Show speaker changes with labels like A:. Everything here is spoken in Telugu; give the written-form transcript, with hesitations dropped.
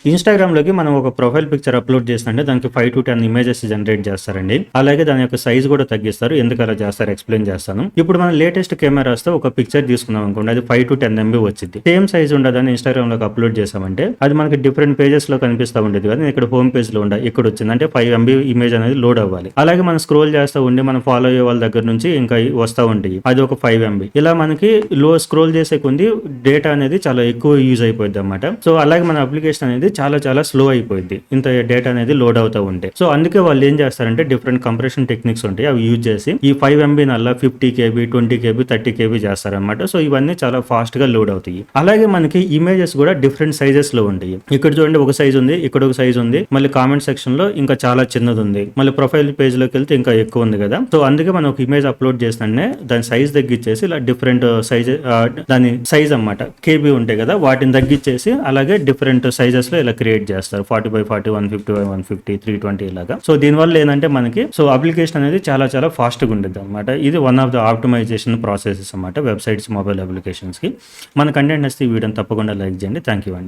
A: ఇన్‌స్టాగ్రామ్‌లోకి మనం ఒక ప్రొఫైల్ పిక్చర్ అప్‌లోడ్ చేసినంటే దానికి 5-10 ఇమేజెస్ జనరేట్ చేస్తారండి. అలాగే దాని యొక్క సైజ్ కూడా తగ్గిస్తారు. ఎందుకు అలా చేస్తారో ఎక్స్‌ప్లెయిన్ చేస్తాను. ఇప్పుడు మనం లేటెస్ట్ కెమెరాస్‌తో ఒక పిక్చర్ తీసుకున్నాం అనుకోండి. అది 5-10 ఎంబీ వచ్చిద్ది. సేమ్ సైజ్ ఉండదని ఇన్‌స్టాగ్రామ్‌లోకి అప్‌లోడ్ చేసామంటే అది మనకి డిఫరెంట్ పేజెస్‌లో కనిపిస్తా ఉండేది కదా! నేను ఇక్కడ హోమ్ పేజ్‌లో ఇక్కడొచ్చింది. అంటే 5 ఎంబీ ఇమేజ్ అనేది లోడ్ అవ్వాలి. అలాగే మనం స్క్రోల్ చేస్తా ఉండి మనం ఫాలో అయ్యే వాళ్ళ దగ్గర నుంచి ఇంకా వస్తా ఉంటాయి. అది ఒక 5 ఎంబీ. ఇలా మనకి స్క్రోల్ చేసే కొంది డేటా అనేది చాలా ఎక్కువ యూజ్ అయిపోయిద్దన్నమాట. సో అలాగే మన అప్లికేషన్ అనేది చాలా స్లో అయిపోయింది. ఇంత డేటా అనేది లోడ్ అవుతా ఉంటే. సో అందుకే వాళ్ళు ఏం చేస్తారంటే డిఫరెంట్ కంప్రెషన్ టెక్నిక్స్ ఉంటాయి. అవి యూజ్ చేసి ఈ 5 ఎంబీ నల్లా 50 కేబీ, 20 కేబీ, 30 కేబీ చేస్తారనమాట. సో ఇవన్నీ చాలా ఫాస్ట్ గా లోడ్ అవుతాయి. అలాగే మనకి ఇమేజెస్ కూడా డిఫరెంట్ సైజెస్ లో ఉంటాయి. ఇక్కడ చూడండి ఒక సైజ్ ఉంది, ఇక్కడ ఒక సైజ్ ఉంది, మళ్ళీ కామెంట్ సెక్షన్ లో ఇంకా చాలా చిన్నది ఉంది, మళ్ళీ ప్రొఫైల్ పేజ్ లోకి వెళ్తే ఇంకా ఎక్కువ ఉంది కదా. సో అందుకే మనం ఒక ఇమేజ్ అప్లోడ్ చేసిననే దాని సైజ్ తగ్గించేసి ఇలా డిఫరెంట్ సైజ్ దాని సైజ్ అన్నమాట కేబీ ఉంటాయి కదా వాటిని తగ్గించేసి అలాగే డిఫరెంట్ సైజెస్ లో ఇలా క్రియేట్ చేస్తారు. 40x40, 150x150, 320 ఇలాగా. సో దీనివల్ల ఏంటంటే మనకి అప్లికేషన్ అనేది చాలా ఫాస్ట్ గా ఉంటుంది అనమాట. ఇది one of the optimization processes అనమాట వెబ్సైట్స్, మొబైల్ అప్లికేషన్స్ కి. మన కంటెంట్ నచ్చితే ఈ వీడియోని తప్పకుండా లైక్ చేయండి. థ్యాంక్ యూ అండి.